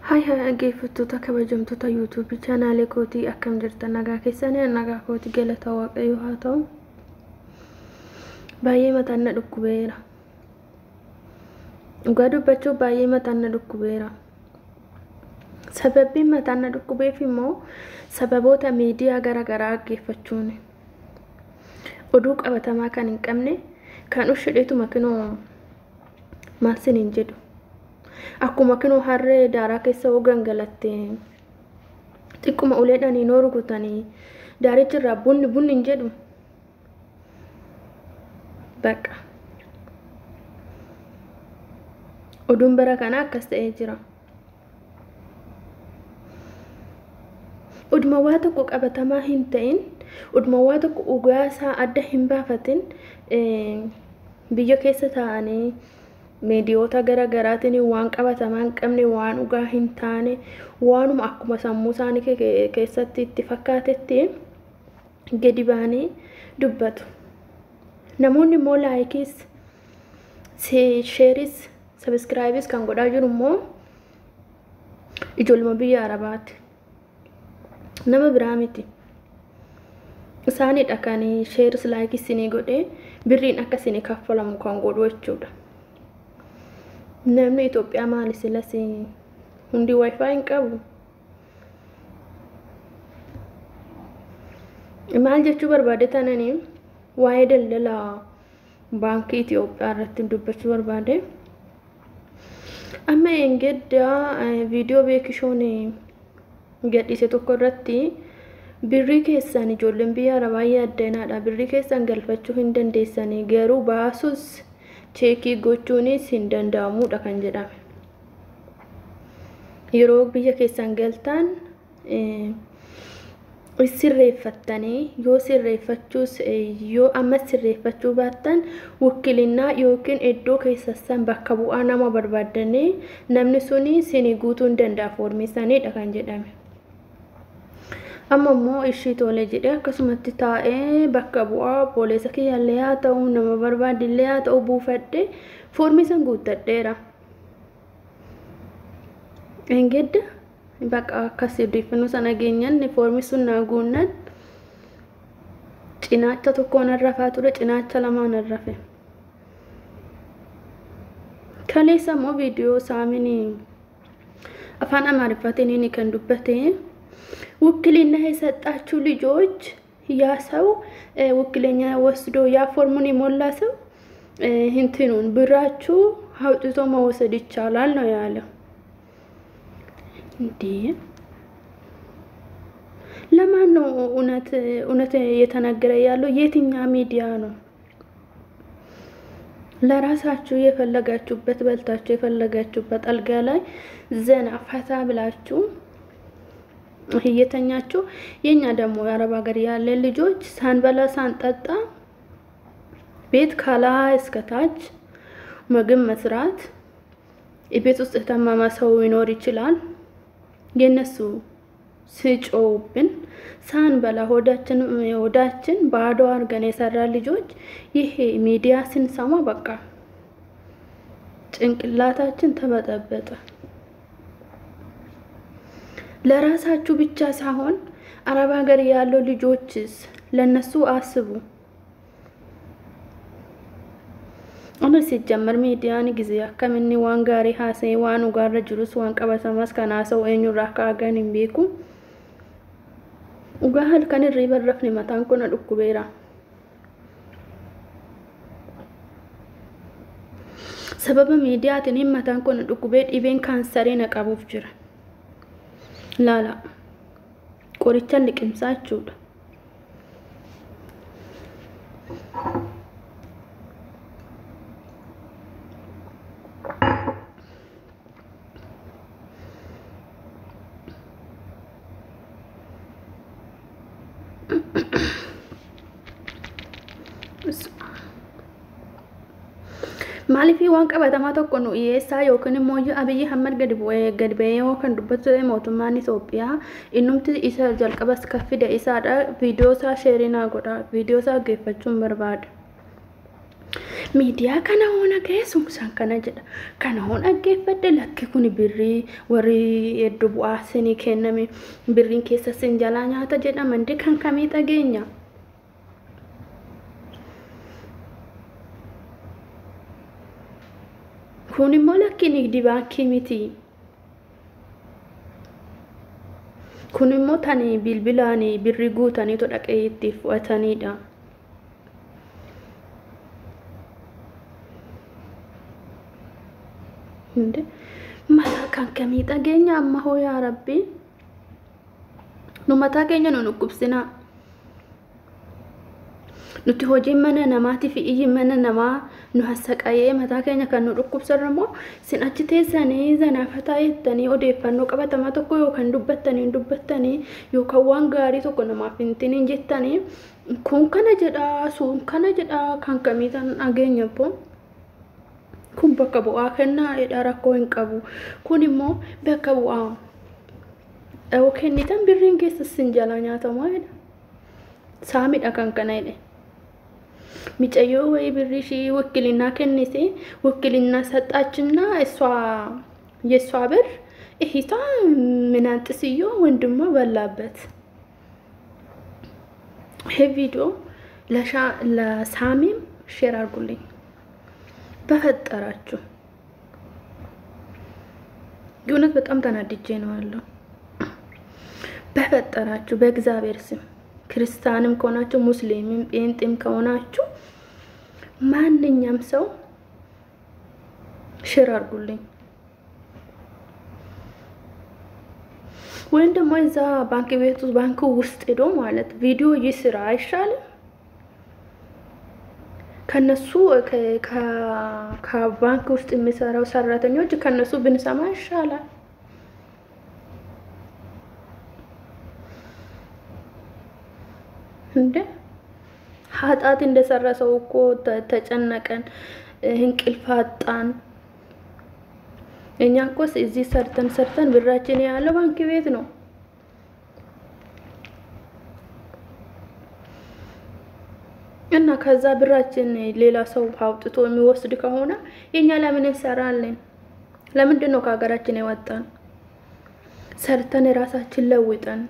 Hai dhaggeeffattoota kabajamtoota YouTube channel kootii akkam jirtan nagaa keessanii nagaa kootii galata waaqayyoo haa ta'u. Baay'ee mataan na dhukkubeera. Dhugaa dubbachuu baay'ee mataan na dhukkubeera. Sababbiin mataan na dhukkubeef immoo sababoota miidiyaa garaagaraa dhaggeeffachuuni. Oduu qabatamaa kan hin qabne kan ushidheetuma kinoo maal siniin jedhu. Akkuma kinoo harree daaraa keessa gangalatte xiqquma uleedhanii noo rukutanii daarichirraa bunni hin jedhu baqa oduun bara kana akkas ta'ee jira. Oduma waa tokko qabatamaa hin ta'in oduma waa tokko ugaasaa adda hin baafatin biyya keessa taa'anii meediyoota garaagaraatiin waan qabatamaa hin qabne waan dhugaa hin taane waanuma akkuma sammuu isaanii keessatti itti fakkaatetti gadi baanii dubbatu. Namoonni immoo laayikis sheeris sabiskiraayibis kan godhaa jiru immoo ijoollee biyya Arabaati. Nama biraa miti. Isaanidha kan sheeris laayikis isinii godhee birriin akka isinii kaffalamu kan godhu jechuudha. Namni Itoophiyaa maali silas hundi wifi hin qabu. Maal jechuu barbaade tananii waa'ee daldala baankii Itoophiyaa irratti dubbachuu barbaade. Amma engeddaa viidiyoo beekishoon gadhiise tokko irratti birrii keessan ijoolleen biyya Arabaa yaaddeenaadha. Birrii keessan galfachuu hin dandeessanii garuu baasus cheekii gochuunis hin danda'amudha kan jedhame. Yeroo biyya keessan galtan sirreeffattanii yoo sirreeffachuus yoo amma sirreeffachuu baattan wakiilinnaa yookiin iddoo keessassan bakka bu'aa nama barbaadanii namni suni isinii guutuu hin danda'a foormisanidha kan jedhame. Amma immoo ishii tole jedhee akkasumatti taa'ee bakka bu'aa poolisa kiyyaallee haa ta'u nama barbaadillee haa ta'u buufadhe foormisan guuttadheera. Engedda bakka akkasii odeeffannoo sana geenyan foormisuun naa guunnan cinaacha tokkoon rafaa ture cinaacha lamaan rafe. Kaleessa immoo viidiyoo saamini afaan Amaariffaatiin kan dubbate ውክልና የሰጣችሁ ልጆች ያ ሰው ውክለኛ ወስዶ ያ ፎርሙን የሞላ ሰው እንትኑን ብራችሁ አውጥቶ መወሰድ ይቻላል ነው ያለው። እንዴ ለማን ነው እውነት እየተናገረ ያለው? የትኛው ሚዲያ ነው? ለራሳችሁ የፈለጋችሁበት በልታችሁ የፈለጋችሁበት አልጋ ላይ ዘና ፈታ ብላችሁ እየተኛችሁ የኛ ደግሞ የአረብ ሀገር ያለ ልጆች ሳንበላ ሳንጠጣ ቤት ከላይ እስከ ታች ምግብ መስራት ቤት ውስጥ ተማማ ሰው ይኖር ይችላል። የነሱ ስጮውብን ሳንበላ ሆዳችን ባዶ አርገን የሰራ ልጆች ይሄ ሚዲያ ስንሰማ በቃ ጭንቅላታችን ተበጠበጠ። ለራሳችሁ ብቻ ሳይሆን አረብ ሀገር ያለው ልጆችስ ለነሱ አስቡ። አሁን ሲጀመር ሚዲያን ጊዜ አከምኒ ዋን ጋሪ ሀሴ ዋኑ ጋር ጅሩስ ዋን ቀበሰማስ ከናሰው እኙ ራካገን ቢኩ ኡጋህል ከን ሪበረፍኒ መታን ኮነ ዱኩቤራ ሰበበ ሚዲያትን መታን ኮነ ዱኩቤ ዲቤን ካንሰሬ ነቀቡፍ ጅራ ላላ ቆርቻን ልቅምሳችሁ Maalifi waan qabatamaa tokko nu dhiyeessaa yookiin immoo Abiyyi Ahmad gadi ba'ee kan dubbatu mootummaan Itoophiyaa innumti isa jalqabas kaffida isaadha. Viidiyoo isaa sheerinaa godha. Viidiyoo isaa geeffachuun barbaada. miidiyaa kana hona keessum san kana jedha kana hon aggeeffadde lakki kun birrii warri hedduu bu'aa isinii kenname birriin keessa sin jalaa nyaata jedhama ndi kan kamii dhageenya kun immoo lakki nigdi baankii miti kun immoo tani bilbilaani birrii guutanii to dhaqee itti fu'ataniidha mata kan kamii dhageenya amma hoo yaa rabbi nu mataa keenya nu nuqqubsina nuti hojii mana namaati fi iyyi mana namaa nu hassaqayee mataa keenya kan nu dhukkubsarra immoo sin achi teessanii zanaafataa jettanii odeeffannoo qabatamaa tokko yookaan dubbattanii yookaan waan gaarii tokko namaaf hin jettanii kun kana jedhaa sun kana jedhaa kan kamii dhageenya boo kun bakka bu'aa kennaa edha rakkoo hin qabu kun immoo bakka bu'aa oo kennitan birriin keessa sin jalaa nyaatamaa edha saamidha kan kana edhe micayyoo way birrii shii wakilinaa kennise wakilinaa saxaachina የሷ ብር እሂታ ምናንጥስዮ ወንድሟ በላበት ይሄ ቪዲዮ ለሳሚም ሼር አድርጉልኝ በፈጠራችሁ የእውነት በጣም ተናድጄ ነው ያለው በፈጠራችሁ በእግዚአብሔር ስም ክርስቲያንም ከሆናችሁ ሙስሊምም ጴንጤም ከሆናችሁ ማንኛም ሰው ሼር አድርጉልኝ ወይም ደግሞ እዛ ባንክ ቤት ውስጥ ባንክ ውስጥ ሄዶ ማለት ቪዲዮ ይስራ አይሻልም ከነሱ ከባንክ ውስጥ የሚሰራው ሰራተኞች ከነሱ ብንሰማ ይሻላል እንዴ ኃጢአት እንደሰራ ሰው እኮ ተጨነቀን እንቅልፋጣን እኛ እኮ እዚህ ሰርተን ብራችን ያለው ባንክ ቤት ነው እና ከዛ ብራችን ሌላ ሰው አውጥቶ የሚወስድ ከሆነ የኛ ለምን እንሰራለን ለምንድን ነው ከሀገራችን የወጣን ሰርተን ራሳችን ለውጠን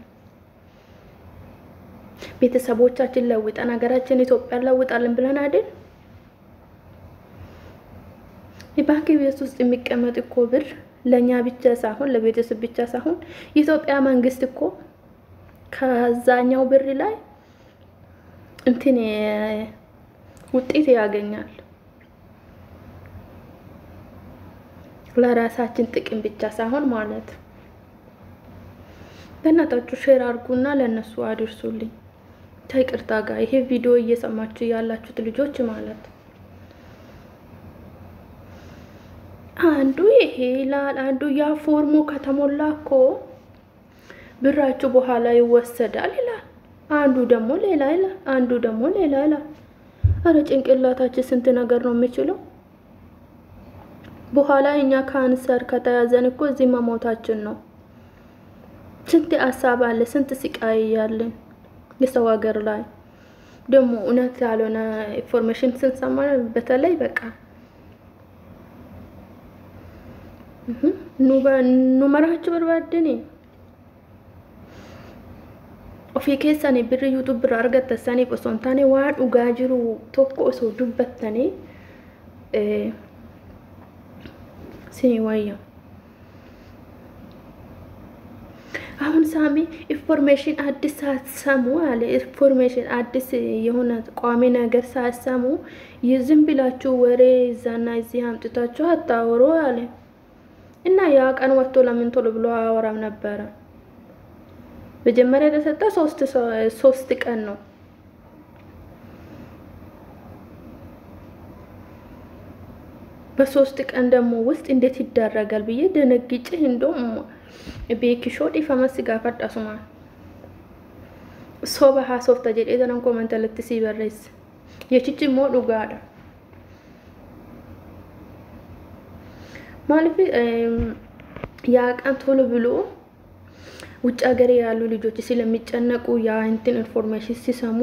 ቤተሰቦቻችን ለውጠን ሀገራችን ኢትዮጵያ ለውጣለን ብለን አይደል የባንክ ቤት ውስጥ የሚቀመጥ እኮ ብር ለኛ ብቻ ሳይሆን ለቤተሰብ ብቻ ሳይሆን የኢትዮጵያ መንግስት እኮ ከዛኛው ብር ላይ እንትን ውጤት ያገኛል ለራሳችን ጥቅም ብቻ ሳይሆን ማለት በእናታችሁ ሼር አድርጉና ለነሱ አድርሱልኝ ታይቅርታ ጋር ይሄ ቪዲዮ እየሰማችሁ ያላችሁት ልጆች ማለት አንዱ ይሄ ይላል አንዱ ያ ፎርሙ ከተሞላኮ ብራችሁ በኋላ ይወሰዳል ይላል አንዱ ደግሞ ሌላ ይላል አንዱ ደግሞ ሌላ ይላል አረ ጭንቅላታችን ስንት ነገር ነው የሚችለው በኋላ እኛ ካንሰር ከተያዘን እኮ እዚህ መሞታችን ነው ስንት አሳብ አለ ስንት ስቃይ ያለን የሰው ሀገር ላይ ደግሞ እውነት ያልሆነ ኢንፎርሜሽን ስንሰማ በተለይ በቃ ኑመራችሁ በርባደኔ ofii keessanii birri YouTube bira argattanii osoo hin taane waan dhugaa jiru tokko osoo dubbattanii sini wayya አሁን ሳሚ ኢንፎርሜሽን አዲስ ሳትሰሙ አለ ኢንፎርሜሽን አዲስ የሆነ ቋሚ ነገር ሳትሰሙ ይዝም ብላችሁ ወሬ ዛና እዚህ አምጥታችሁ አታወሩ አለ እና ያ ቀን ወጥቶ ለምን ቶሎ ብሎ አወራም ነበር በጀመረ ተሰጣ 3 ቀን ነው በ3 ቀን ደግሞ ውስጥ እንዴት ይደረጋል ብዬ ደነግጬ እንደውም ቤኪሾ ዲፋማስ ጋፋዳሱማ ሶባሃ ሶፍታ ጀዴተን ኮሜንት ለትሲ በረስ የቺቺ ሞዱ ጋዳ ማለፊ ያ ቀን ቶሎ ብሎ ውጭ ሀገር ያሉ ልጆች ስለሚጨነቁ ያ እንትን ኢንፎርሜሽን ሲሰሙ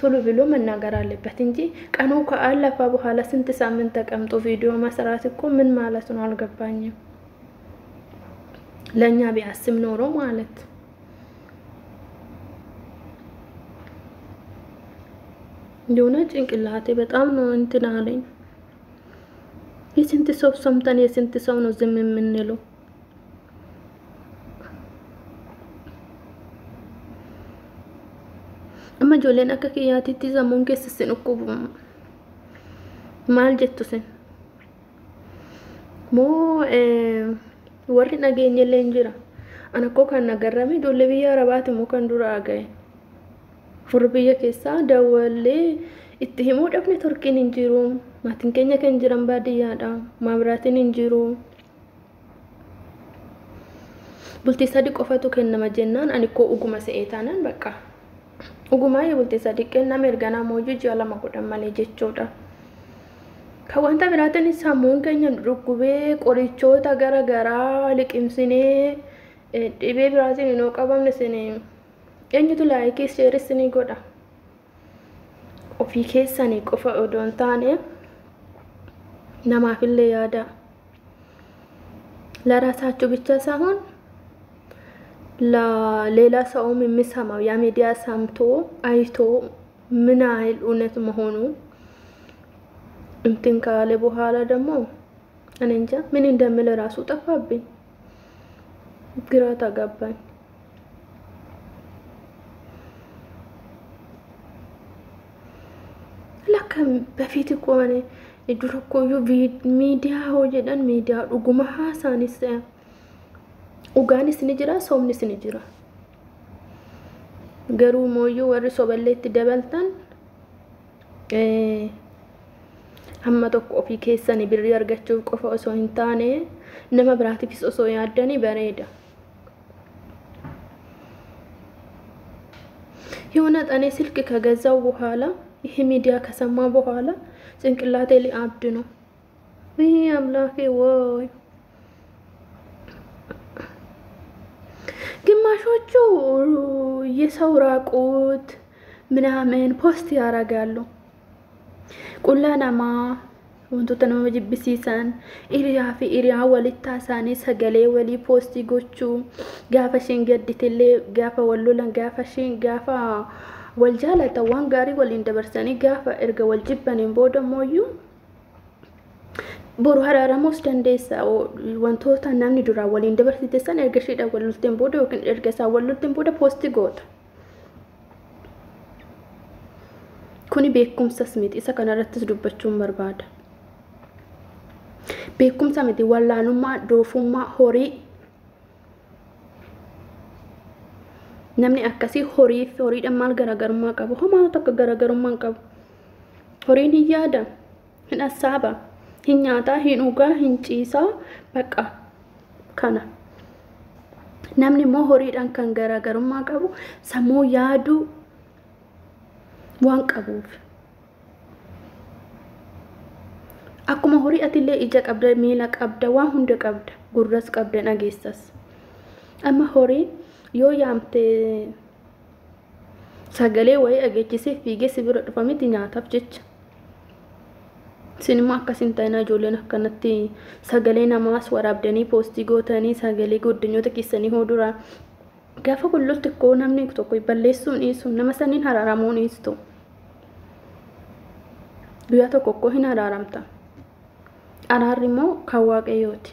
ቶሎ ብሎ መናገር አለበት እንጂ ቀኑ ከአለፈ በኋላ ስንት ሳምንት ተቀምጦ ቪዲዮ መስራት እኮ ምን ማለት ነው አልገባኝም። ለኛ ቢያስብ ኖሮ ማለት እንደሆነ ጭንቅላቴ በጣም ነው እንትን አለኝ። የስንት ሰው ሰምተን የስንት ሰው ነው ዝም የምንለው? أما جولين أكاكي ياتي تيزا مونكي سسين أكوب مال جتوسين مو ورين أجين يلين جرا أنا كوكا نقرمي جولي بيا رباتي مو كان دورا أجي فربيا كيسا دولي اتهمو دفني تركي ننجيرو ما تنكينيا كان جرام بادي يادا ما براتي ننجيرو بلتي صديق أفاتو كنما جنان أني كو أقوم سئيتانان بكا Ogummaa bultee sadiqee nama erganaa mooyyuu ji'a lama godhan malee jechuudha. Kan wanta biraatiin sammuun keenya dhukkubee qorichoota gara garaa liqimsinee dhibee biraatiin hin qabamne sinee eenyutu laayikii sheerisni godha. Ofii keessanii qofa odoo hin taane namaafillee yaada. Laraasaachuu bicha saahun لا ليلا سأوم مسهم يا ميديا سامتو أيتو مناهل أونت مهونو امتن كالبو حالا دمو أنا إنجا من اندمل راسو تفابي قراتا قبان لكن بفيتي كواني يدركو يو ميديا هو جدان ميديا رقمها سانيسي Ugaani sini jira soomni sini jira garuu mooyyuu warri soballeetti dabaltan hamma tokko ofii keessanii birrii argachuuf qofa osoo hin taane nama biraatiifis osoo yaaddanii bareeda. የሆነ ጠኔ ስልክ ከገዛው በኋላ ይሄ ሚዲያ ከሰማ በኋላ ጭንቅላቴ ሊአብድ ነው። ወይ አምላኬ ወይ ግማሾቹ የሰው ራቁት ምናምን ፖስት ያረጋሉ። ቁላናማ ወንቶተ ነው መጅብሲሳን ኢሪያ ወሊታሳኒ ሰገሌ ወሊ ፖስት ጎቹ ጋፋሽን ገድትሌ ጋፋ ወሉላን ጋፋሽን ጋፋ ወልጃላታ ዋን ጋሪ ወሊን ደበርሰኒ ጋፋ እርገ ወልጅበኔን ቦደሞዩ boru hararamus dandeessa wantoota namni dura waliin dabarsite san ergashiidha walulteen booda yookiin ergasaa walulteen booda poosti goota. Kuni beekumsas miti isa kanarrattis dubbachuun barbaada. Beekumsa miti wallaalummaa doofummaa horii namni akkasii horiidhaan maal garaagarummaa qabu homaa tokko garaagarummaa qabu. Horiin hin yaada hin assaaba hin nyaata hin dhugaa hin ciisa baqa kana namni immoo horiidhaan kan garaagarummaa qabu sammuu yaadu waan qabuuf akkuma horii atillee ija qabda miila qabda waan hunda qabda gurras qabda dhageessas amma horii yoo yaamte sagalee wayii dhageessisee fiigee sibira dhufamiti nyaataaf jecha sinima akkasin taayina ijoolleen akkanatti sagalee namaas waraabdanii poostii gootanii sagalee guddinyoota keessanii hodura gaafa qullutti koo namni tokko balleessuun dhiisu nama saniin haraaramuun dhiistu guyyaa tokko koo hin haraaramta araarri immoo kan waaqayyooti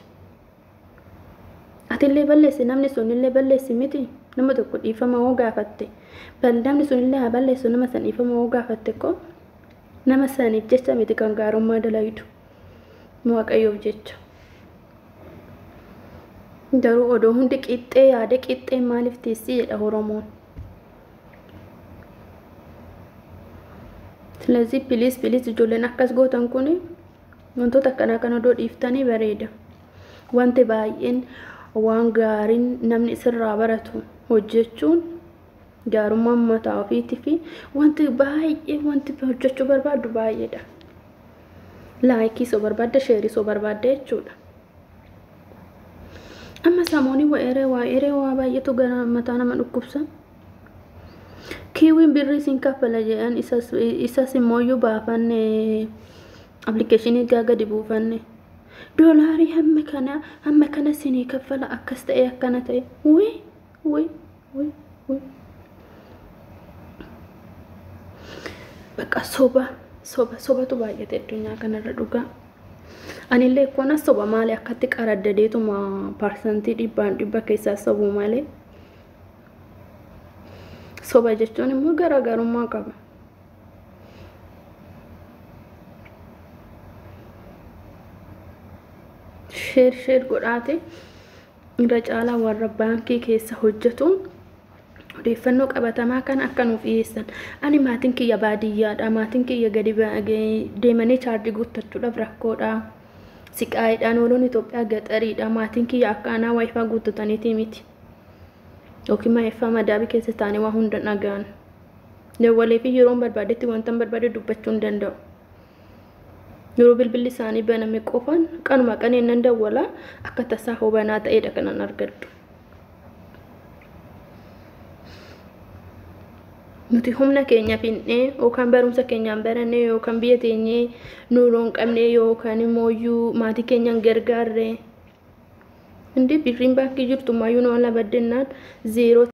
atillee balleessi namni sunillee balleessi miti nama tokko dhiifama hoo gaafatte namni sunillee haa balleessu nama san dhiifama hoo gaafatte koo nama saniif jecha miti kan gaarummaa dalaydu waaqayyoof jecha garuu odoo hundi qixxee yaada qixxee maaliif teessii jedha Oromoon. ስለዚህ ፕሊዝ ijoolleen akkas gootan kuni wantoota akkanaa kan odoo dhiiftanii bareeda. Wanti baay'een waan gaariin namni isirraa baratu hojjechuun gaarummaa mataa ofiitii fi wanti baay'ee wanti hojjechuu barbaadu baay'eedha. Laayikii soo barbaadda sheerii soo barbaadda jechuudha. Amma samooni waa baay'eetu gara mataa nama dhukkubsa. Kiwiin birrii siin kaffala jedhan isas immoo baafanne applicationii gadi buufanne. Doolaarii hamma kana siinii kaffala akkas ta'e akkana ta'e. Wii. Bakka sobatu baay'ate addunyaa kanarra dhugaa. Anillee koona soba malee akkatti qaraddadeetuma parsantii 100 keessaa sobuu malee. Soba jechuun immoo garaagarummaa qaba. Sheer godhaate irra caalaa warra baankii keessa hojjetu odeeffannoo qabatamaa kan akka nuuf dhiyeessan. Ani maatiin kiyya baadiyyaadha. Maatiin kiyya gadi deemanii chaarjii guuttachuudhaaf rakkoodha. Siqaayidhaan ooluun Itoophiyaa gaxariidha. Maatiin kiyya akka anaa waayifaa guuttataniitii miti. Yookiin maayeffaa madaabii keessa taa'anii waa hunda dhaga'an. Dawwalee fi yeroon barbaadetti wanta barbaade dubbachuu hin danda'u. Yeroo bilbilli isaanii baname qofaan qanuma qaneen nan dawwala akka tasaa hubanaa ta'edha kanan argadhu. Nuti humna keenya finnee yookaan barumsa keenyaan barannee yookaan biyya teenyee nuuroon qabnee yookaan immoo maatii keenyaan gargaarree. Indi birriin baankii jirtu maayyuu nama baddennaan 0